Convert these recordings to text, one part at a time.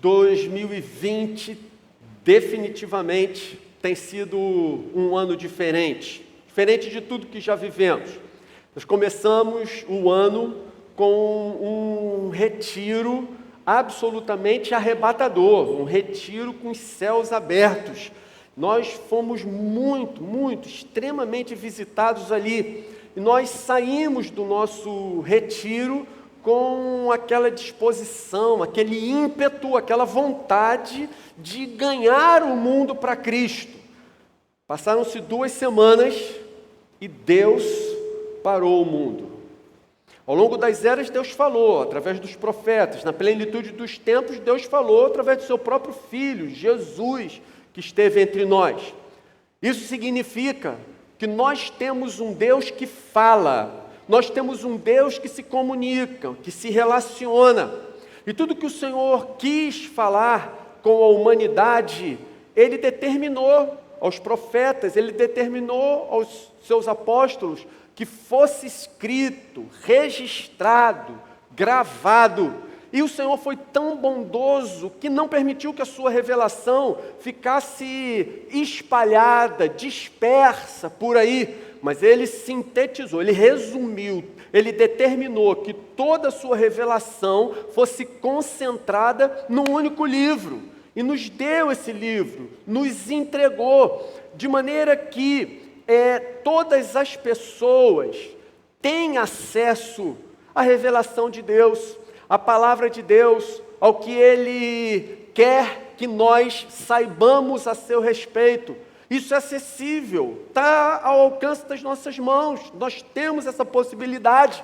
2020 definitivamente tem sido um ano diferente de tudo que já vivemos. Nós começamos o ano com um retiro absolutamente arrebatador, um retiro com os céus abertos. Nós fomos extremamente visitados ali. E nós saímos do nosso retiro com aquela disposição, aquele ímpeto, aquela vontade de ganhar o mundo para Cristo. Passaram-se 2 semanas e Deus parou o mundo. Ao longo das eras, Deus falou através dos profetas. Na plenitude dos tempos, Deus falou através do seu próprio Filho, Jesus, que esteve entre nós. Isso significa que nós temos um Deus que fala, nós temos um Deus que se comunica, que se relaciona. E tudo que o Senhor quis falar com a humanidade, Ele determinou aos profetas, Ele determinou aos seus apóstolos que fosse escrito, registrado, gravado. E o Senhor foi tão bondoso que não permitiu que a sua revelação ficasse espalhada, dispersa por aí, mas Ele sintetizou, Ele resumiu, Ele determinou que toda a sua revelação fosse concentrada num único livro. E nos deu esse livro, nos entregou, de maneira que todas as pessoas têm acesso à revelação de Deus, à palavra de Deus, ao que Ele quer que nós saibamos a seu respeito. Isso é acessível, está ao alcance das nossas mãos, nós temos essa possibilidade.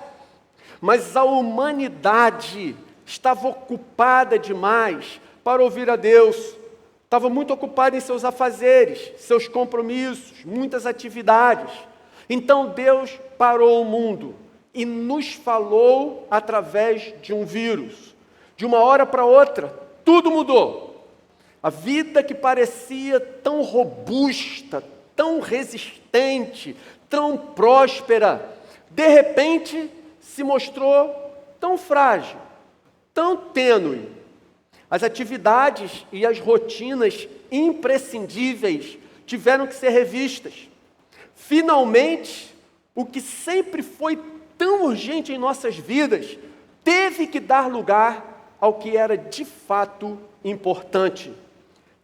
Mas a humanidade estava ocupada demais para ouvir a Deus. Estava muito ocupada em seus afazeres, seus compromissos, muitas atividades. Então Deus parou o mundo e nos falou através de um vírus. De uma hora para outra, tudo mudou. A vida que parecia tão robusta, tão resistente, tão próspera, de repente se mostrou tão frágil, tão tênue. As atividades e as rotinas imprescindíveis tiveram que ser revistas. Finalmente, o que sempre foi tão urgente em nossas vidas teve que dar lugar ao que era de fato importante.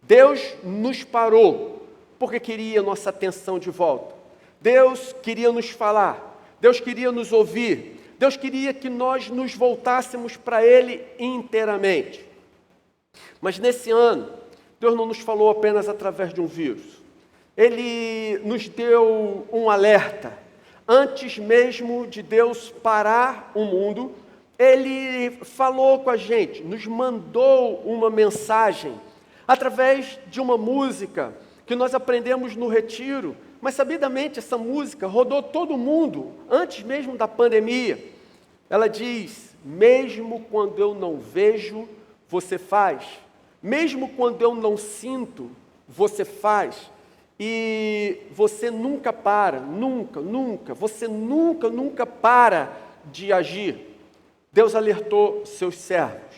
Deus nos parou porque queria nossa atenção de volta. Deus queria nos falar, Deus queria nos ouvir, Deus queria que nós nos voltássemos para Ele inteiramente. Mas nesse ano, Deus não nos falou apenas através de um vírus. Ele nos deu um alerta. Antes mesmo de Deus parar o mundo, Ele falou com a gente, nos mandou uma mensagem, através de uma música que nós aprendemos no retiro, mas sabidamente essa música rodou todo mundo, antes mesmo da pandemia. Ela diz: mesmo quando eu não vejo, você faz. Mesmo quando eu não sinto, você faz. E você nunca para, você nunca para de agir. Deus alertou seus servos.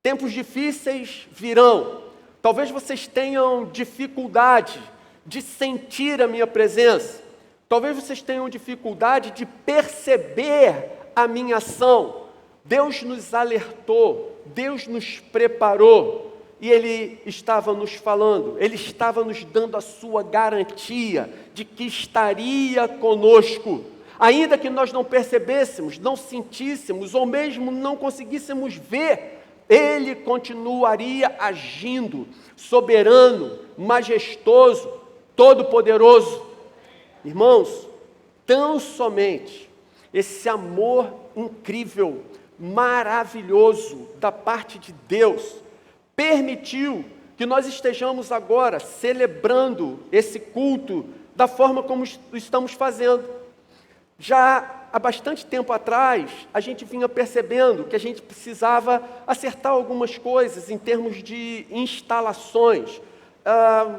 Tempos difíceis virão. Talvez vocês tenham dificuldade de sentir a minha presença. Talvez vocês tenham dificuldade de perceber a minha ação. Deus nos alertou, Deus nos preparou e Ele estava nos falando, Ele estava nos dando a sua garantia de que estaria conosco. Ainda que nós não percebêssemos, não sentíssemos ou mesmo não conseguíssemos ver, Ele continuaria agindo, soberano, majestoso, todo-poderoso. Irmãos, tão somente esse amor incrível, maravilhoso da parte de Deus permitiu que nós estejamos agora celebrando esse culto da forma como estamos fazendo. Já há bastante tempo atrás, a gente vinha percebendo que a gente precisava acertar algumas coisas em termos de instalações.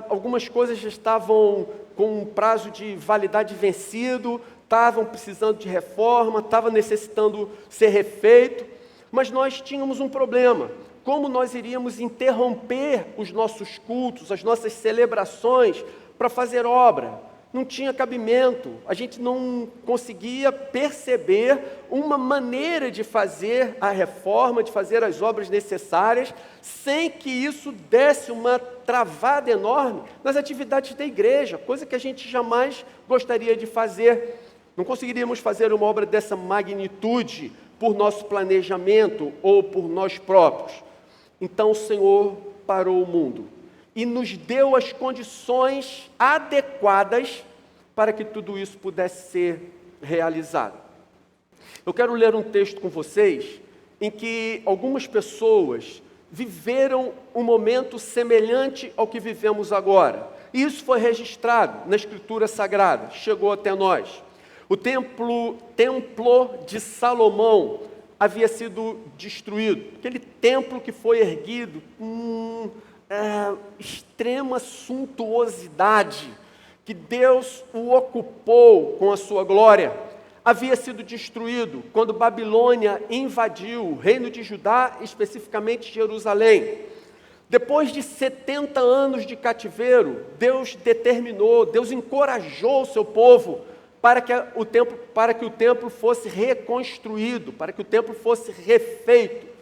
Algumas coisas já estavam com um prazo de validade vencido, estavam precisando de reforma, estava necessitando ser refeito, mas nós tínhamos um problema. como nós iríamos interromper os nossos cultos, as nossas celebrações para fazer obra. Não tinha cabimento, a gente não conseguia perceber uma maneira de fazer a reforma, de fazer as obras necessárias, sem que isso desse uma travada enorme nas atividades da igreja, coisa que a gente jamais gostaria de fazer. Não conseguiríamos fazer uma obra dessa magnitude por nosso planejamento ou por nós próprios. Então o Senhor parou o mundo e nos deu as condições adequadas para que tudo isso pudesse ser realizado. Eu quero ler um texto com vocês em que algumas pessoas viveram um momento semelhante ao que vivemos agora. E isso foi registrado na Escritura Sagrada, chegou até nós. O templo de Salomão havia sido destruído. Aquele templo que foi erguido com extrema suntuosidade, que Deus o ocupou com a sua glória, havia sido destruído quando Babilônia invadiu o reino de Judá, especificamente Jerusalém. Depois de 70 anos de cativeiro, Deus encorajou o seu povo para que o templo fosse reconstruído, para que o templo fosse refeito.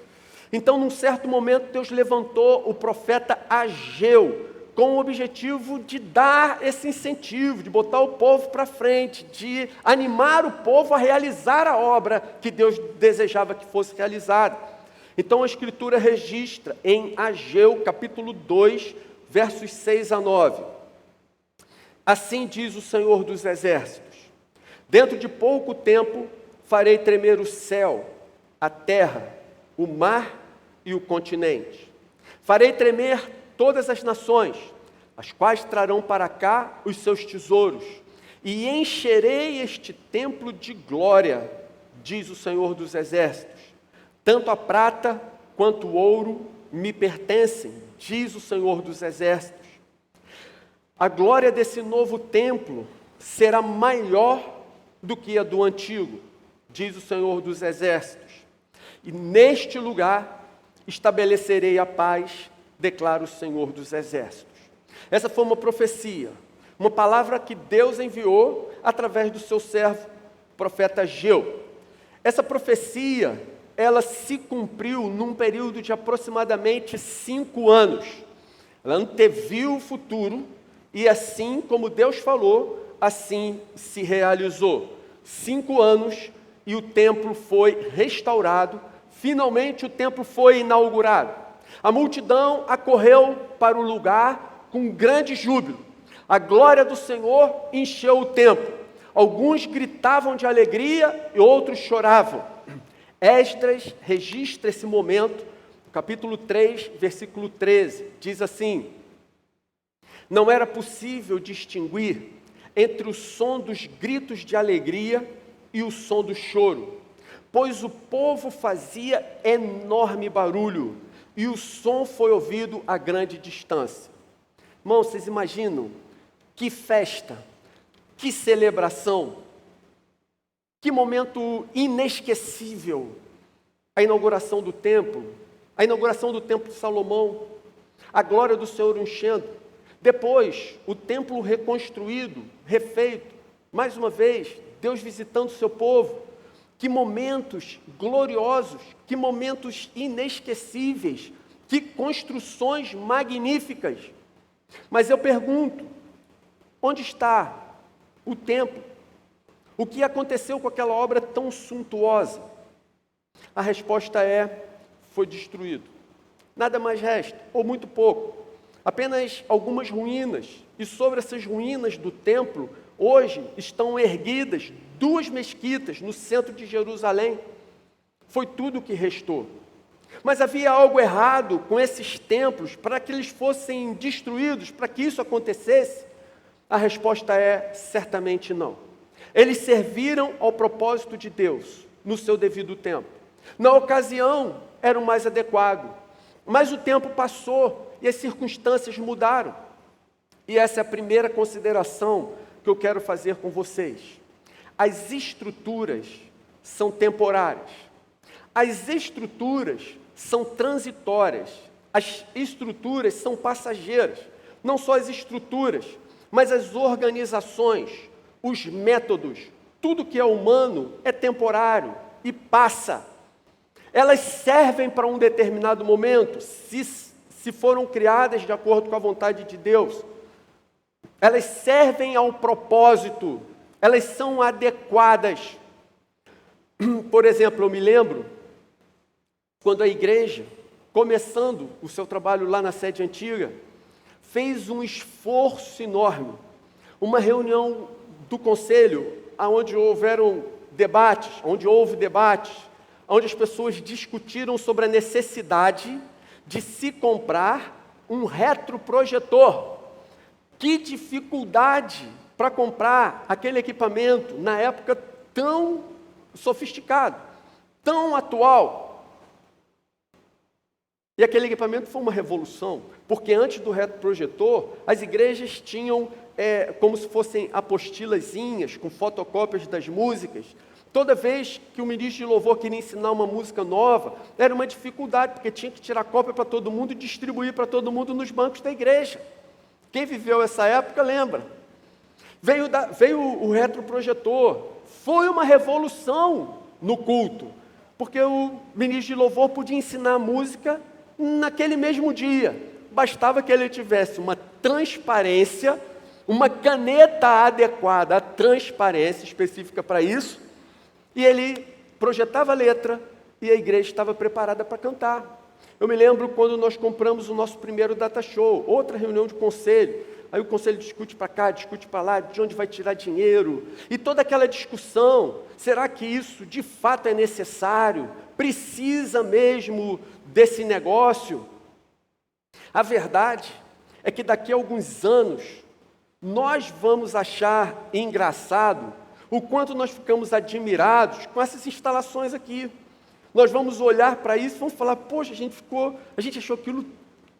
Então, num certo momento, Deus levantou o profeta Ageu, com o objetivo de dar esse incentivo, de botar o povo para frente, de animar o povo a realizar a obra que Deus desejava que fosse realizada. Então a Escritura registra em Ageu, capítulo 2, versos 6 a 9. Assim diz o Senhor dos Exércitos: dentro de pouco tempo farei tremer o céu, a terra, o mar e o continente. Farei tremer todas as nações, as quais trarão para cá os seus tesouros, e encherei este templo de glória, diz o Senhor dos Exércitos. Tanto a prata quanto o ouro me pertencem, diz o Senhor dos Exércitos. A glória desse novo templo será maior do que a do antigo, diz o Senhor dos Exércitos. E neste lugar estabelecerei a paz, declara o Senhor dos Exércitos. Essa foi uma profecia, uma palavra que Deus enviou através do seu servo, o profeta Ageu. Essa profecia, ela se cumpriu num período de aproximadamente 5 anos. Ela anteviu o futuro e assim como Deus falou, assim se realizou. 5 anos e o templo foi restaurado, finalmente o templo foi inaugurado. A multidão acorreu para o lugar com grande júbilo. A glória do Senhor encheu o templo. Alguns gritavam de alegria e outros choravam. Esdras registra esse momento, capítulo 3, versículo 13. Diz assim: não era possível distinguir entre o som dos gritos de alegria e o som do choro, pois o povo fazia enorme barulho, e o som foi ouvido a grande distância. Irmãos, vocês imaginam que festa, que celebração, que momento inesquecível a inauguração do templo de Salomão, a glória do Senhor enchendo. Depois, o templo reconstruído, refeito, mais uma vez, Deus visitando o seu povo. Que momentos gloriosos, que momentos inesquecíveis, que construções magníficas. Mas eu pergunto, onde está o templo? O que aconteceu com aquela obra tão suntuosa? A resposta é: foi destruído. Nada mais resta, ou muito pouco. Apenas algumas ruínas. E sobre essas ruínas do templo, hoje estão erguidas 2 mesquitas no centro de Jerusalém. Foi tudo o que restou. Mas havia algo errado com esses templos para que eles fossem destruídos, para que isso acontecesse? A resposta é: certamente não. Eles serviram ao propósito de Deus no seu devido tempo. Na ocasião, era o mais adequado. Mas o tempo passou e as circunstâncias mudaram. E essa é a primeira consideração que eu quero fazer com vocês. As estruturas são temporárias. As estruturas são transitórias, as estruturas são passageiras. Não só as estruturas, mas as organizações, os métodos, tudo que é humano é temporário e passa. Elas servem para um determinado momento, se foram criadas de acordo com a vontade de Deus. Elas servem ao propósito, elas são adequadas. Por exemplo, eu me lembro, quando a igreja, começando o seu trabalho lá na sede antiga, fez um esforço enorme, uma reunião do conselho, onde houve debates, onde as pessoas discutiram sobre a necessidade de se comprar um retroprojetor. Que dificuldade para comprar aquele equipamento na época tão sofisticado, tão atual. E aquele equipamento foi uma revolução, porque antes do retroprojetor, as igrejas tinham como se fossem apostilazinhas com fotocópias das músicas. Toda vez que o ministro de louvor queria ensinar uma música nova, era uma dificuldade, porque tinha que tirar cópia para todo mundo e distribuir para todo mundo nos bancos da igreja. Quem viveu essa época lembra. Veio o retroprojetor, foi uma revolução no culto, porque o ministro de louvor podia ensinar música naquele mesmo dia. Bastava que ele tivesse uma transparência, uma caneta adequada à transparência específica para isso, e ele projetava a letra e a igreja estava preparada para cantar. Eu me lembro quando nós compramos o nosso primeiro data show, outra reunião de conselho. Aí o conselho discute para cá, discute para lá, de onde vai tirar dinheiro. E toda aquela discussão, será que isso de fato é necessário? Precisa mesmo desse negócio? A verdade é que daqui a alguns anos, nós vamos achar engraçado o quanto nós ficamos admirados com essas instalações aqui. Nós vamos olhar para isso e vamos falar, poxa, a gente achou aquilo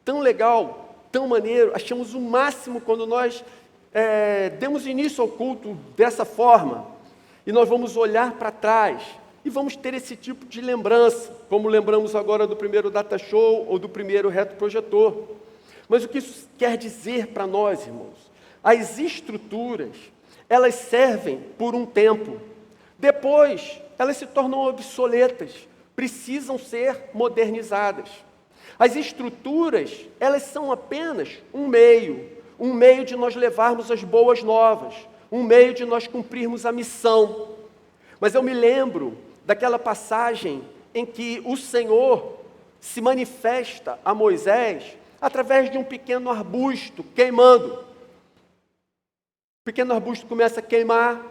tão legal, tão maneiro, achamos o máximo quando nós demos início ao culto dessa forma. E nós vamos olhar para trás e vamos ter esse tipo de lembrança, como lembramos agora do primeiro data show ou do primeiro retroprojetor. Mas o que isso quer dizer para nós, irmãos? As estruturas, elas servem por um tempo. Depois, elas se tornam obsoletas, precisam ser modernizadas. As estruturas, elas são apenas um meio de nós levarmos as boas novas, um meio de nós cumprirmos a missão. Mas eu me lembro daquela passagem em que o Senhor se manifesta a Moisés através de um pequeno arbusto queimando. O pequeno arbusto começa a queimar,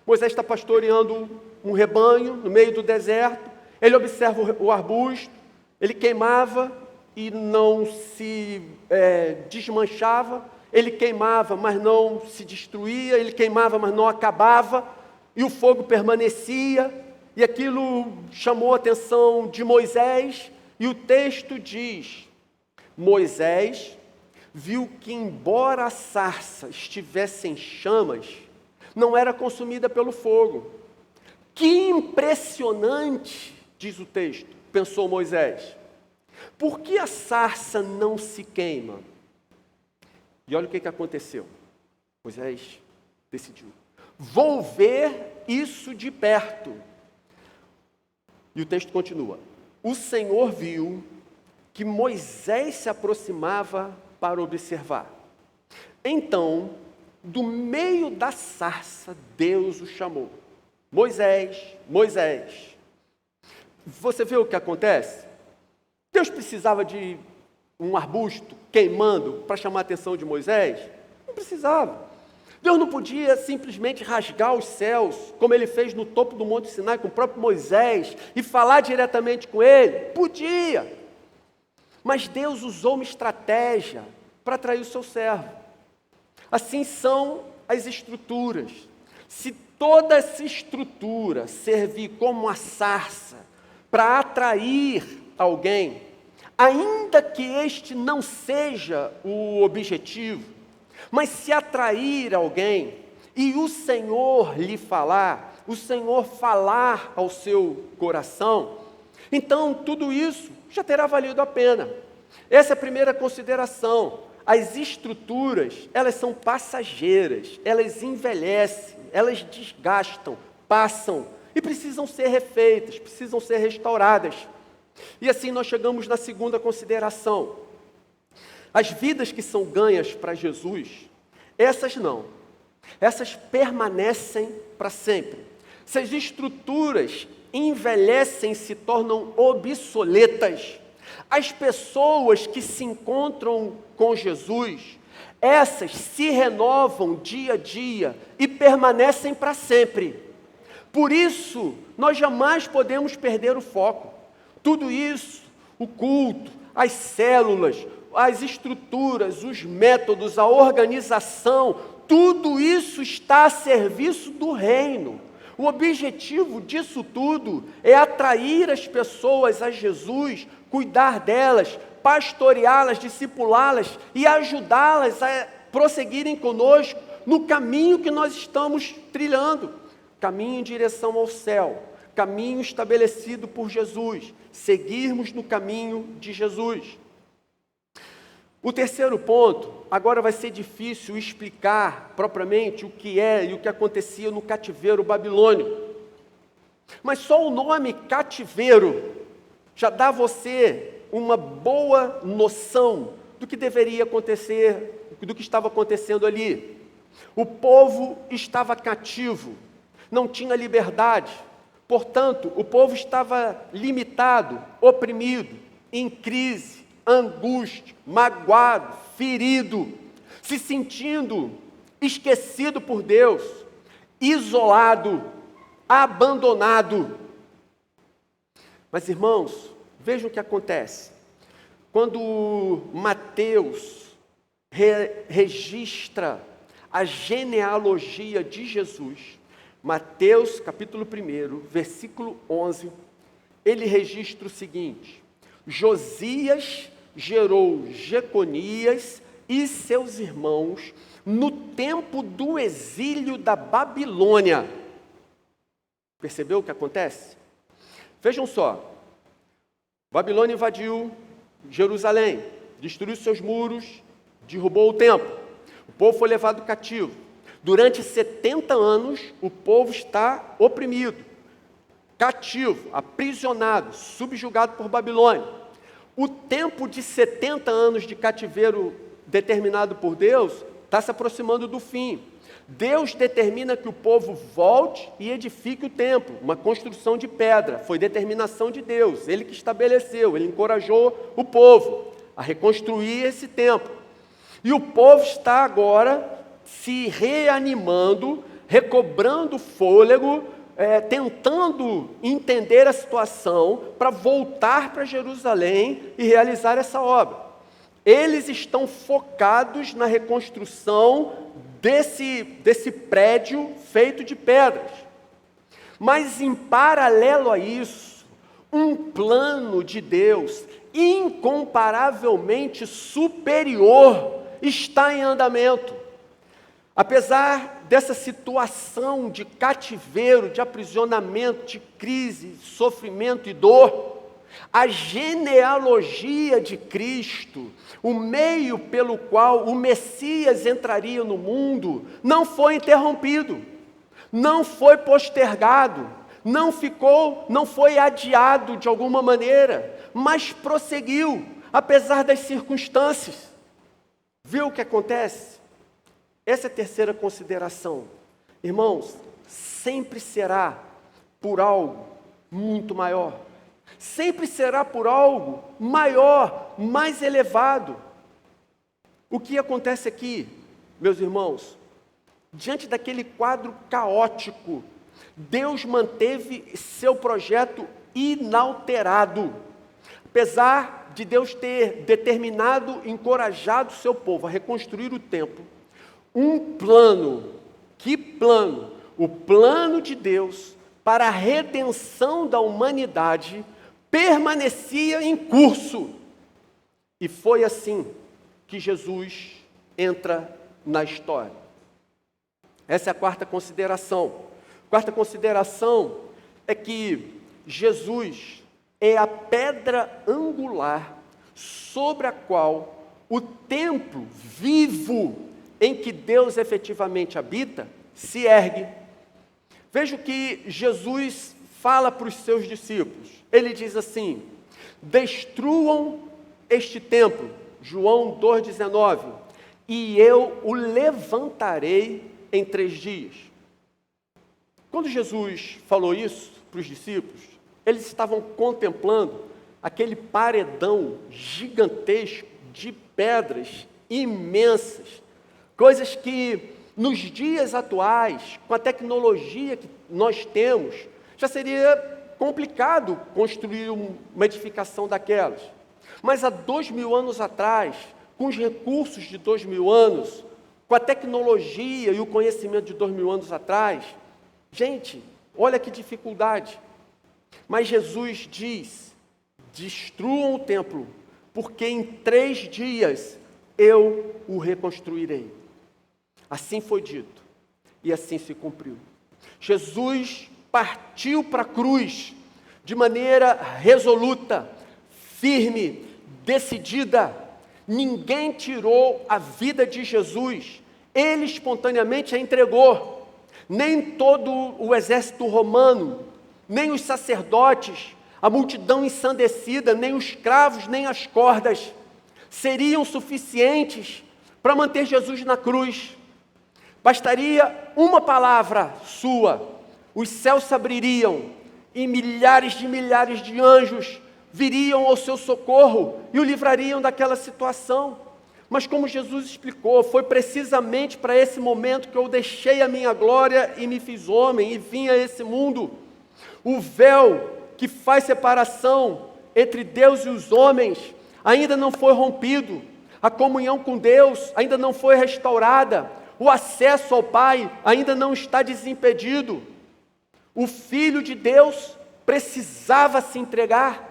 Moisés está pastoreando um rebanho no meio do deserto, ele observa o arbusto, ele queimava e não se desmanchava, ele queimava, mas não se destruía, ele queimava, mas não acabava, e o fogo permanecia, e aquilo chamou a atenção de Moisés, e o texto diz, Moisés viu que embora a sarça estivesse em chamas, não era consumida pelo fogo. Que impressionante, diz o texto, pensou Moisés. Por que a sarça não se queima? E olha o que aconteceu. Moisés decidiu. Vou ver isso de perto. E o texto continua. O Senhor viu que Moisés se aproximava para observar. Então, do meio da sarça, Deus o chamou. Moisés, Moisés. Você vê o que acontece? Deus precisava de um arbusto queimando para chamar a atenção de Moisés? Não precisava. Deus não podia simplesmente rasgar os céus, como ele fez no topo do Monte Sinai com o próprio Moisés, e falar diretamente com ele? Podia. Mas Deus usou uma estratégia para atrair o seu servo. Assim são as estruturas. Se toda essa estrutura servir como uma sarça para atrair alguém, ainda que este não seja o objetivo, mas se atrair alguém e o Senhor lhe falar, o Senhor falar ao seu coração, Então, tudo isso já terá valido a pena. Essa é a primeira consideração. As estruturas, elas são passageiras, elas envelhecem, elas desgastam, passam e precisam ser refeitas, precisam ser restauradas. E assim nós chegamos na segunda consideração. As vidas que são ganhas para Jesus, essas não. Essas permanecem para sempre. Se as estruturas envelhecem, se tornam obsoletas, as pessoas que se encontram com Jesus, essas se renovam dia a dia e permanecem para sempre. Por isso, nós jamais podemos perder o foco. Tudo isso, o culto, as células, as estruturas, os métodos, a organização, tudo isso está a serviço do reino. O objetivo disso tudo é atrair as pessoas a Jesus, cuidar delas, pastoreá-las, discipulá-las e ajudá-las a prosseguirem conosco no caminho que nós estamos trilhando. Caminho em direção ao céu, caminho estabelecido por Jesus, seguirmos no caminho de Jesus. O terceiro ponto, agora vai ser difícil explicar propriamente o que é e o que acontecia no cativeiro babilônico. Mas só o nome cativeiro já dá a você uma boa noção do que deveria acontecer, do que estava acontecendo ali. O povo estava cativo, não tinha liberdade, portanto, o povo estava limitado, oprimido, em crise, angústia, magoado, ferido, se sentindo esquecido por Deus, isolado, abandonado. Mas, irmãos, vejam o que acontece. Quando Mateus registra a genealogia de Jesus, Mateus capítulo 1, versículo 11, ele registra o seguinte: Josias gerou Jeconias e seus irmãos no tempo do exílio da Babilônia. Percebeu o que acontece? Vejam só, Babilônia invadiu Jerusalém, destruiu seus muros, derrubou o templo, o povo foi levado cativo. Durante 70 anos, o povo está oprimido, cativo, aprisionado, subjugado por Babilônia. O tempo de 70 anos de cativeiro determinado por Deus está se aproximando do fim. Deus determina que o povo volte e edifique o templo, uma construção de pedra. Foi determinação de Deus, Ele que estabeleceu, Ele encorajou o povo a reconstruir esse templo. E o povo está agora se reanimando, recobrando fôlego, tentando entender a situação para voltar para Jerusalém e realizar essa obra. Eles estão focados na reconstrução desse prédio feito de pedras. Mas em paralelo a isso, um plano de Deus incomparavelmente superior está em andamento. Apesar dessa situação de cativeiro, de aprisionamento, de crise, sofrimento e dor, a genealogia de Cristo, o meio pelo qual o Messias entraria no mundo, não foi interrompido, não foi postergado, não foi adiado de alguma maneira, mas prosseguiu, apesar das circunstâncias. Viu o que acontece? Essa é a terceira consideração. Irmãos, sempre será por algo muito maior. Sempre será por algo maior, mais elevado. O que acontece aqui, meus irmãos? Diante daquele quadro caótico, Deus manteve seu projeto inalterado. Apesar de Deus ter determinado, encorajado o seu povo a reconstruir o templo, um plano, que plano? O plano de Deus para a redenção da humanidade permanecia em curso. E foi assim que Jesus entra na história. Essa é a quarta consideração. Quarta consideração é que Jesus é a pedra angular sobre a qual o templo vivo em que Deus efetivamente habita se ergue. Veja o que Jesus fala para os seus discípulos. Ele diz assim: destruam este templo, João 2,19, e eu o levantarei em 3 dias. Quando Jesus falou isso para os discípulos, eles estavam contemplando aquele paredão gigantesco de pedras imensas, coisas que nos dias atuais, com a tecnologia que nós temos, já seria complicado construir uma edificação daquelas. Mas há 2000 anos atrás, com os recursos de 2000 anos, com a tecnologia e o conhecimento de 2000 anos atrás, gente, olha que dificuldade. Mas Jesus diz: destruam o templo, porque em 3 dias eu o reconstruirei. Assim foi dito, e assim se cumpriu. Jesus partiu para a cruz de maneira resoluta, firme, decidida. Ninguém tirou a vida de Jesus, ele espontaneamente a entregou. Nem todo o exército romano, nem os sacerdotes, a multidão ensandecida, nem os cravos, nem as cordas seriam suficientes para manter Jesus na cruz. Bastaria uma palavra sua, os céus se abririam e milhares de anjos viriam ao seu socorro e o livrariam daquela situação. Mas como Jesus explicou, foi precisamente para esse momento que eu deixei a minha glória e me fiz homem e vim a esse mundo. O véu que faz separação entre Deus e os homens ainda não foi rompido. A comunhão com Deus ainda não foi restaurada. O acesso ao Pai ainda não está desimpedido. O Filho de Deus precisava se entregar.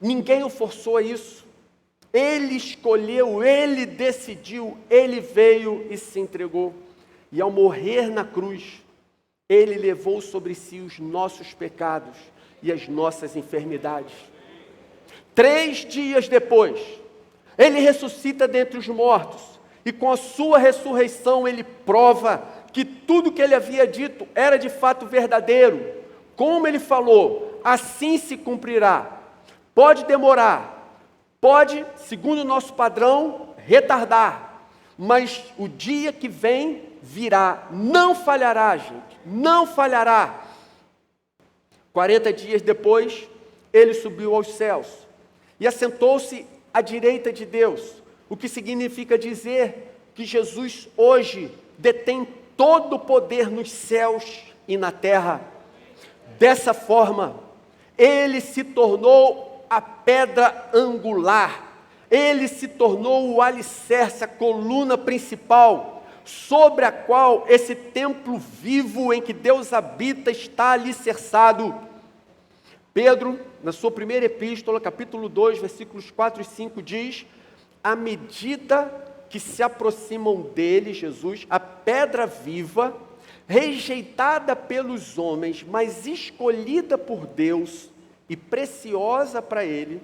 Ninguém o forçou a isso. Ele escolheu, ele decidiu, ele veio e se entregou. E ao morrer na cruz, ele levou sobre si os nossos pecados e as nossas enfermidades. 3 dias depois, ele ressuscita dentre os mortos. E com a sua ressurreição, ele prova que tudo que ele havia dito era de fato verdadeiro. Como ele falou, assim se cumprirá. Pode demorar, pode, segundo o nosso padrão, retardar, mas o dia que vem virá, não falhará, gente, não falhará. 40 dias depois, ele subiu aos céus e assentou-se à direita de Deus, o que significa dizer que Jesus hoje detém todo o poder nos céus e na terra. Dessa forma, ele se tornou a pedra angular, ele se tornou o alicerce, a coluna principal, sobre a qual esse templo vivo em que Deus habita está alicerçado. Pedro, na sua primeira epístola, capítulo 2, versículos 4 e 5, diz: à medida que se aproximam dele, Jesus, a pedra viva, rejeitada pelos homens, mas escolhida por Deus e preciosa para ele,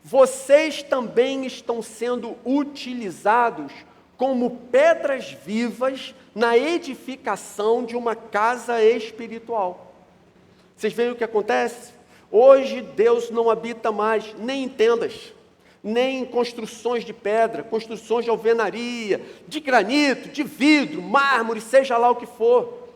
vocês também estão sendo utilizados como pedras vivas na edificação de uma casa espiritual. Vocês veem o que acontece? Hoje Deus não habita mais nem em tendas, nem em construções de pedra, construções de alvenaria, de granito, de vidro, mármore, seja lá o que for.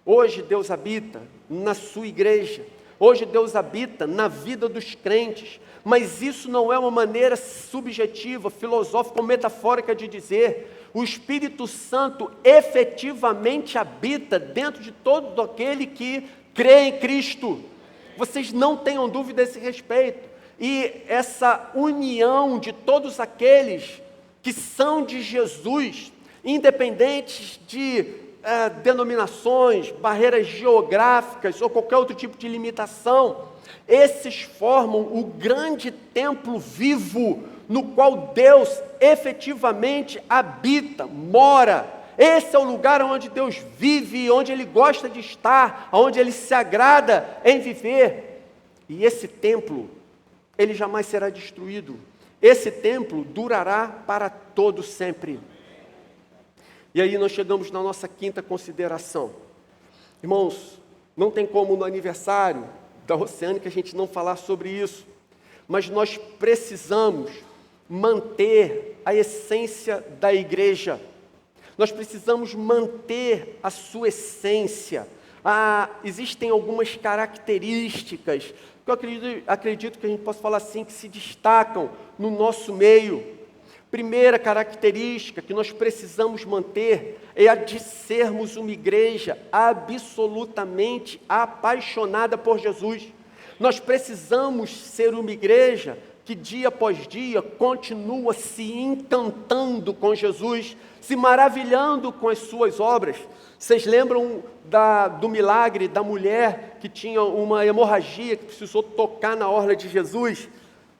Hoje Deus habita na sua igreja. Hoje Deus habita na vida dos crentes, mas isso não é uma maneira subjetiva, filosófica ou metafórica de dizer. O Espírito Santo efetivamente habita dentro de todo aquele que crê em Cristo. Vocês não tenham dúvida a esse respeito. E essa união de todos aqueles que são de Jesus, independentes de denominações, barreiras geográficas ou qualquer outro tipo de limitação, esses formam o grande templo vivo no qual Deus efetivamente habita, mora. Esse é o lugar onde Deus vive, onde Ele gosta de estar, onde Ele se agrada em viver. E esse templo, ele jamais será destruído. Esse templo durará para todo sempre. E aí nós chegamos na nossa quinta consideração. Irmãos, não tem como no aniversário da Oceânica a gente não falar sobre isso. Mas nós precisamos manter a essência da igreja. Nós precisamos manter a sua essência. Existem algumas características que eu acredito que a gente possa falar assim, que se destacam no nosso meio. Primeira característica que nós precisamos manter é a de sermos uma igreja absolutamente apaixonada por Jesus. Nós precisamos ser uma igreja que dia após dia continua se encantando com Jesus, se maravilhando com as suas obras. Vocês lembram do milagre da mulher que tinha uma hemorragia, que precisou tocar na orla de Jesus?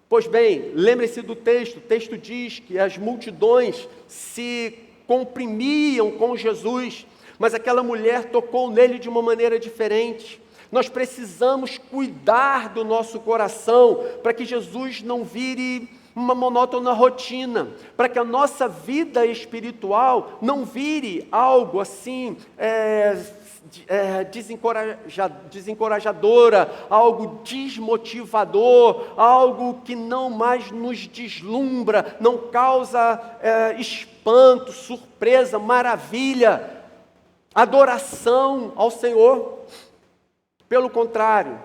Pois bem, lembre-se do texto. O texto diz que as multidões se comprimiam com Jesus, mas aquela mulher tocou nele de uma maneira diferente. Nós precisamos cuidar do nosso coração para que Jesus não vire uma monótona rotina, para que a nossa vida espiritual não vire algo assim desencorajadora, algo desmotivador, algo que não mais nos deslumbra, não causa espanto, surpresa, maravilha, adoração ao Senhor. Pelo contrário,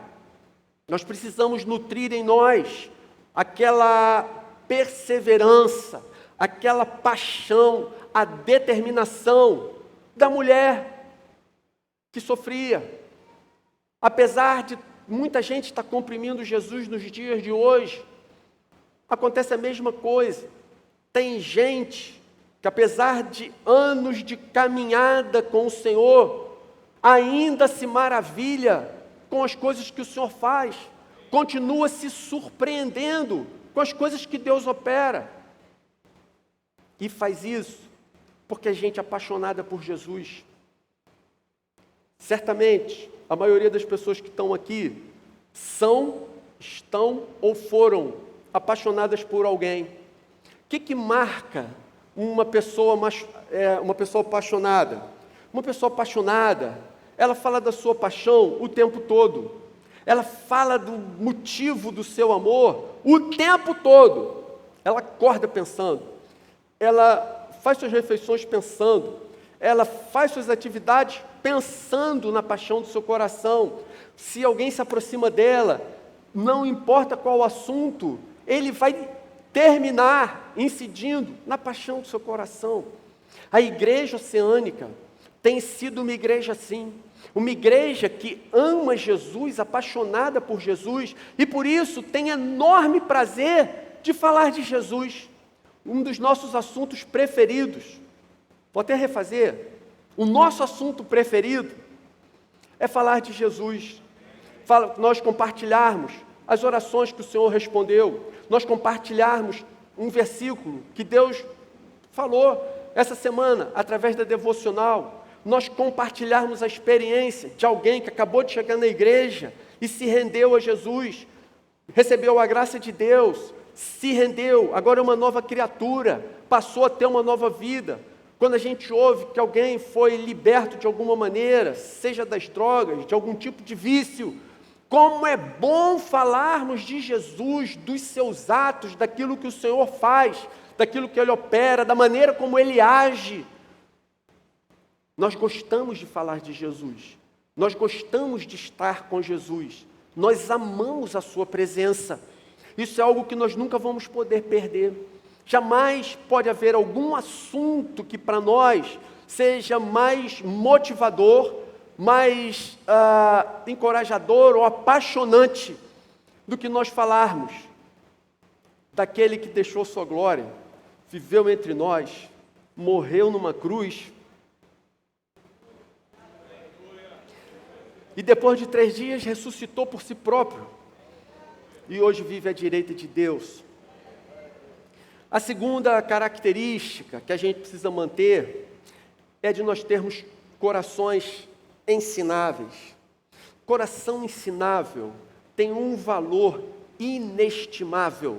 nós precisamos nutrir em nós aquela perseverança, aquela paixão, a determinação da mulher que sofria. Apesar de muita gente estar comprimindo Jesus nos dias de hoje, acontece a mesma coisa. Tem gente que, apesar de anos de caminhada com o Senhor, ainda se maravilha com as coisas que o Senhor faz, continua se surpreendendo com as coisas que Deus opera. E faz isso porque a gente é apaixonada por Jesus. Certamente, a maioria das pessoas que estão aqui estão ou foram apaixonadas por alguém. O que marca uma pessoa apaixonada? Uma pessoa apaixonada, ela fala da sua paixão o tempo todo. Ela fala do motivo do seu amor o tempo todo. Ela acorda pensando. Ela faz suas refeições pensando. Ela faz suas atividades pensando na paixão do seu coração. Se alguém se aproxima dela, não importa qual o assunto, ele vai terminar incidindo na paixão do seu coração. A igreja oceânica tem sido uma igreja assim. Uma igreja que ama Jesus, apaixonada por Jesus, e por isso tem enorme prazer de falar de Jesus. Um dos nossos assuntos preferidos, vou até refazer, o nosso assunto preferido é falar de Jesus. Nós compartilharmos as orações que o Senhor respondeu, nós compartilharmos um versículo que Deus falou essa semana, através da devocional, nós compartilharmos a experiência de alguém que acabou de chegar na igreja e se rendeu a Jesus, recebeu a graça de Deus, se rendeu, agora é uma nova criatura, passou a ter uma nova vida. Quando a gente ouve que alguém foi liberto de alguma maneira, seja das drogas, de algum tipo de vício, como é bom falarmos de Jesus, dos seus atos, daquilo que o Senhor faz, daquilo que Ele opera, da maneira como Ele age. Nós gostamos de falar de Jesus, nós gostamos de estar com Jesus, nós amamos a sua presença. Isso é algo que nós nunca vamos poder perder. Jamais pode haver algum assunto que para nós seja mais motivador, mais encorajador ou apaixonante do que nós falarmos daquele que deixou sua glória, viveu entre nós, morreu numa cruz, e depois de 3 dias ressuscitou por si próprio, e hoje vive à direita de Deus. A segunda característica que a gente precisa manter é de nós termos corações ensináveis. Coração ensinável tem um valor inestimável.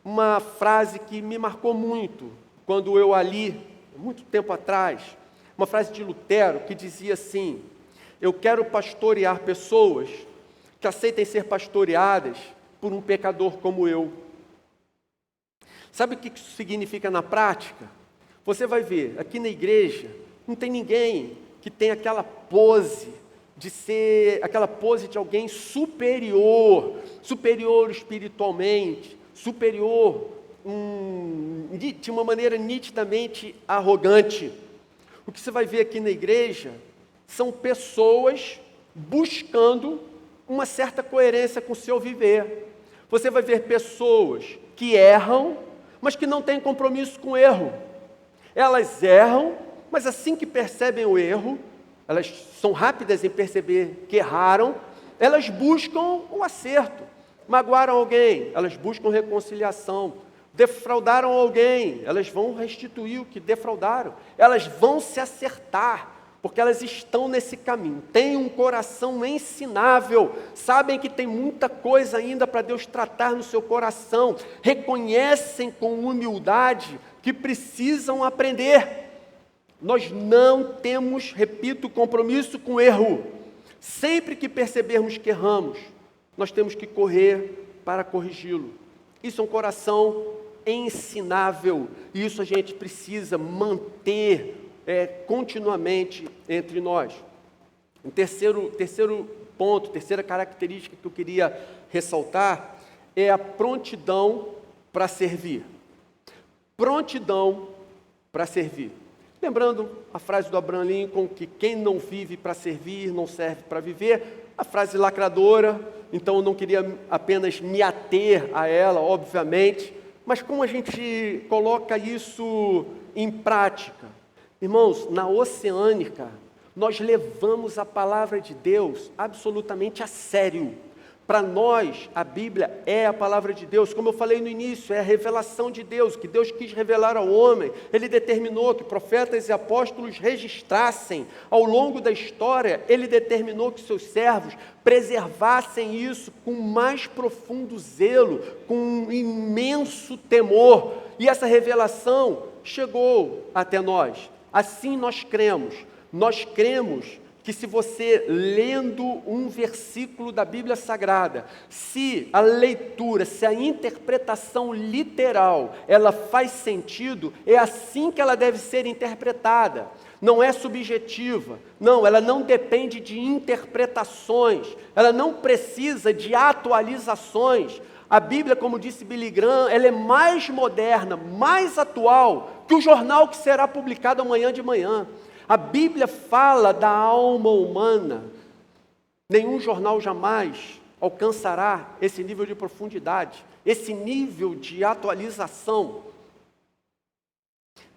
Uma frase que me marcou muito quando eu a li, muito tempo atrás, uma frase de Lutero que dizia assim: eu quero pastorear pessoas que aceitem ser pastoreadas por um pecador como eu. Sabe o que isso significa na prática? Você vai ver, aqui na igreja, não tem ninguém que tem aquela pose de alguém superior espiritualmente, superior, de uma maneira nitidamente arrogante. O que você vai ver aqui na igreja são pessoas buscando uma certa coerência com o seu viver. Você vai ver pessoas que erram, mas que não têm compromisso com o erro. Elas erram, mas assim que percebem o erro, elas são rápidas em perceber que erraram, elas buscam o acerto. Magoaram alguém, elas buscam reconciliação. Defraudaram alguém, elas vão restituir o que defraudaram. Elas vão se acertar, porque elas estão nesse caminho. Têm um coração ensinável, sabem que tem muita coisa ainda para Deus tratar no seu coração. Reconhecem com humildade que precisam aprender. Nós não temos, repito, compromisso com o erro. Sempre que percebermos que erramos, nós temos que correr para corrigi-lo. Isso é um coração ensinável, e isso a gente precisa manter continuamente entre nós. Um terceiro ponto, terceira característica que eu queria ressaltar é a prontidão para servir. Prontidão para servir. Lembrando a frase do Abraham Lincoln, que quem não vive para servir, não serve para viver, a frase lacradora, então eu não queria apenas me ater a ela, obviamente, mas como a gente coloca isso em prática? Irmãos, na Oceânica, nós levamos a palavra de Deus absolutamente a sério. Para nós, a Bíblia é a palavra de Deus. Como eu falei no início, é a revelação de Deus, que Deus quis revelar ao homem. Ele determinou que profetas e apóstolos registrassem ao longo da história. Ele determinou que seus servos preservassem isso com mais profundo zelo, com um imenso temor. E essa revelação chegou até nós. Assim nós cremos. Nós cremos que se você, lendo um versículo da Bíblia Sagrada, se a leitura, se a interpretação literal, ela faz sentido, é assim que ela deve ser interpretada. Não é subjetiva, não, ela não depende de interpretações, ela não precisa de atualizações. A Bíblia, como disse Billy Graham, ela é mais moderna, mais atual que o jornal que será publicado amanhã de manhã. A Bíblia fala da alma humana. Nenhum jornal jamais alcançará esse nível de profundidade, esse nível de atualização.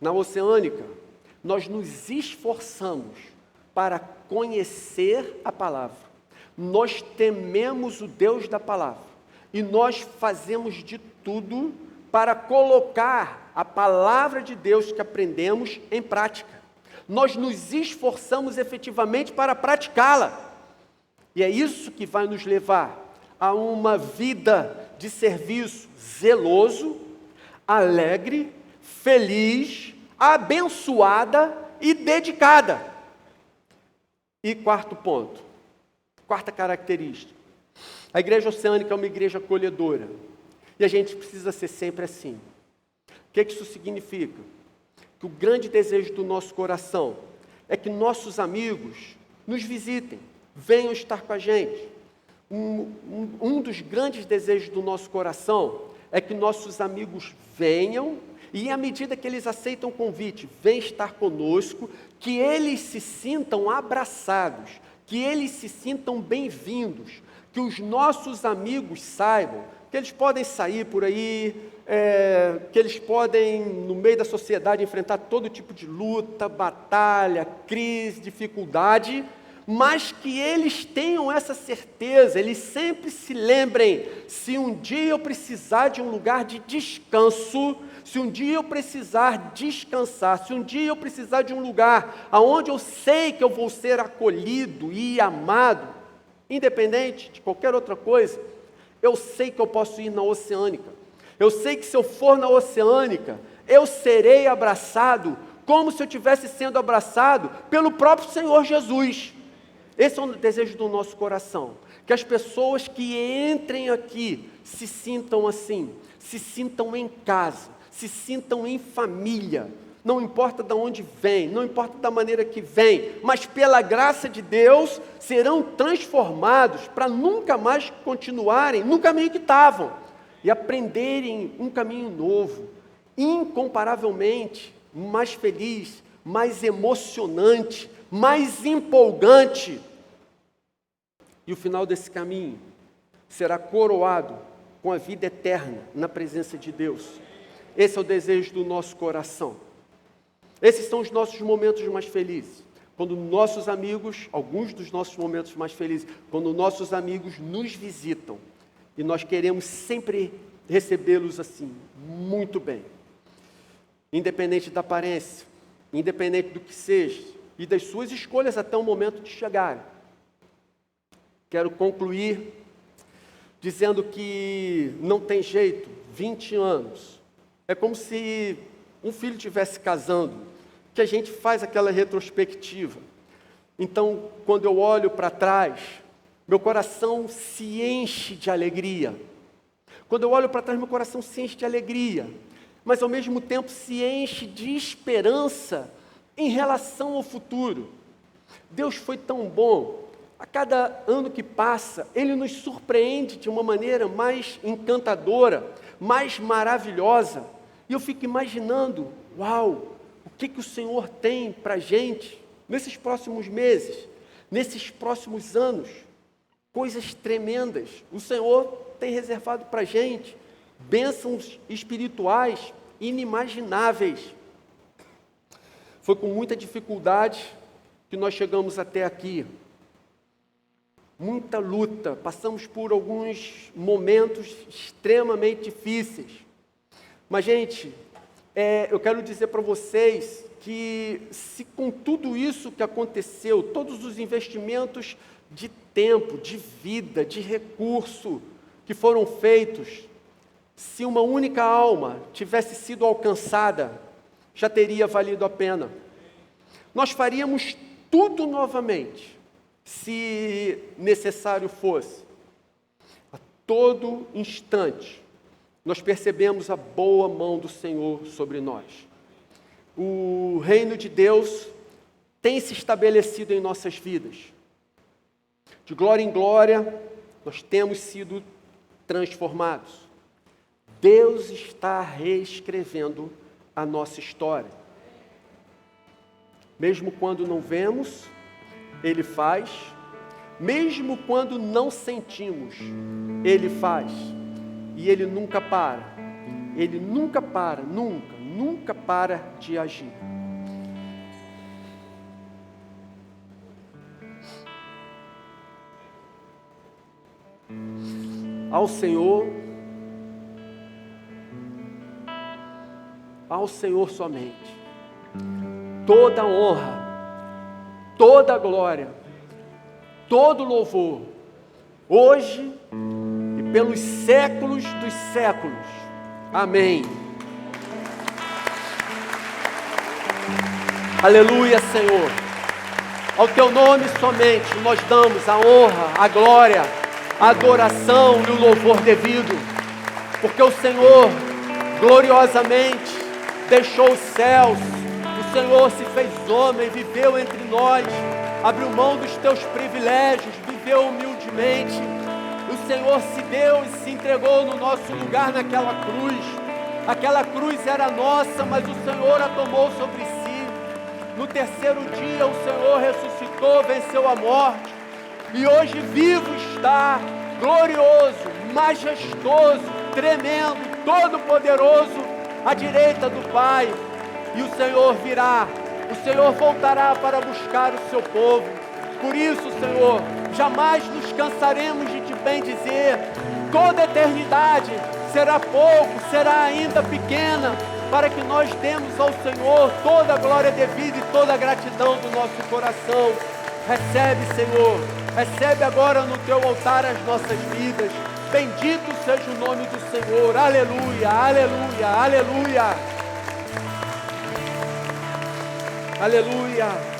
Na Oceânica, nós nos esforçamos para conhecer a palavra. Nós tememos o Deus da palavra. E nós fazemos de tudo para colocar a palavra de Deus que aprendemos em prática. Nós nos esforçamos efetivamente para praticá-la. E é isso que vai nos levar a uma vida de serviço zeloso, alegre, feliz, abençoada e dedicada. E quarto ponto, quarta característica. A Igreja Oceânica é uma igreja acolhedora. E a gente precisa ser sempre assim. O que isso significa? Que o grande desejo do nosso coração é que nossos amigos nos visitem, venham estar com a gente. Um dos grandes desejos do nosso coração é que nossos amigos venham e, à medida que eles aceitam o convite, venham estar conosco, que eles se sintam abraçados, que eles se sintam bem-vindos, que os nossos amigos saibam que eles podem sair por aí, que eles podem, no meio da sociedade, enfrentar todo tipo de luta, batalha, crise, dificuldade, mas que eles tenham essa certeza, eles sempre se lembrem, se um dia eu precisar de um lugar de descanso, se um dia eu precisar descansar, se um dia eu precisar de um lugar onde eu sei que eu vou ser acolhido e amado, independente de qualquer outra coisa, eu sei que eu posso ir na Oceânica. Eu sei que se eu for na Oceânica, eu serei abraçado como se eu estivesse sendo abraçado pelo próprio Senhor Jesus. Esse é o desejo do nosso coração, que as pessoas que entrem aqui se sintam assim, se sintam em casa, se sintam em família, não importa de onde vem, não importa da maneira que vem, mas pela graça de Deus serão transformados para nunca mais continuarem no caminho que estavam e aprenderem um caminho novo, incomparavelmente mais feliz, mais emocionante, mais empolgante. E o final desse caminho será coroado com a vida eterna na presença de Deus. Esse é o desejo do nosso coração. Esses são os nossos momentos mais felizes. Quando nossos amigos, alguns dos nossos momentos mais felizes, quando nossos amigos nos visitam e nós queremos sempre recebê-los assim, muito bem. Independente da aparência, independente do que seja e das suas escolhas até o momento de chegarem. Quero concluir dizendo que não tem jeito, 20 anos. É como se um filho estivesse casando, que a gente faz aquela retrospectiva. Então, quando eu olho para trás, meu coração se enche de alegria. Quando eu olho para trás, meu coração se enche de alegria, mas ao mesmo tempo se enche de esperança em relação ao futuro. Deus foi tão bom. A cada ano que passa, Ele nos surpreende de uma maneira mais encantadora, mais maravilhosa. E eu fico imaginando, uau, o que o Senhor tem para a gente nesses próximos meses, nesses próximos anos. Coisas tremendas. O Senhor tem reservado para a gente bênçãos espirituais inimagináveis. Foi com muita dificuldade que nós chegamos até aqui. Muita luta, passamos por alguns momentos extremamente difíceis. Mas, gente, eu quero dizer para vocês que se com tudo isso que aconteceu, todos os investimentos de tempo, de vida, de recurso que foram feitos, se uma única alma tivesse sido alcançada, já teria valido a pena. Nós faríamos tudo novamente, se necessário fosse. A todo instante, nós percebemos a boa mão do Senhor sobre nós. O reino de Deus tem se estabelecido em nossas vidas. De glória em glória, nós temos sido transformados. Deus está reescrevendo a nossa história. Mesmo quando não vemos, Ele faz. Mesmo quando não sentimos, Ele faz. E Ele nunca para. Ele nunca para, nunca para de agir. Ao Senhor somente, toda honra, toda glória, todo louvor, hoje e pelos séculos dos séculos. Amém. Aleluia, Senhor. Ao Teu nome somente nós damos a honra, a glória, a adoração e o louvor devido, porque o Senhor gloriosamente deixou os céus, o Senhor se fez homem, viveu entre nós, abriu mão dos Teus privilégios, viveu humildemente. O Senhor se deu e se entregou no nosso lugar naquela cruz. Aquela cruz era nossa, mas o Senhor a tomou sobre si. No terceiro dia o Senhor ressuscitou, venceu a morte. E hoje vivo está, glorioso, majestoso, tremendo, todo-poderoso, à direita do Pai. E o Senhor virá, o Senhor voltará para buscar o seu povo. Por isso, Senhor, jamais nos cansaremos de te bendizer. Toda a eternidade será pouco, será ainda pequena, para que nós demos ao Senhor toda a glória devida e toda a gratidão do nosso coração. Recebe, Senhor, Recebe agora no teu altar as nossas vidas. Bendito seja o nome do Senhor. Aleluia, aleluia, aleluia. Aleluia.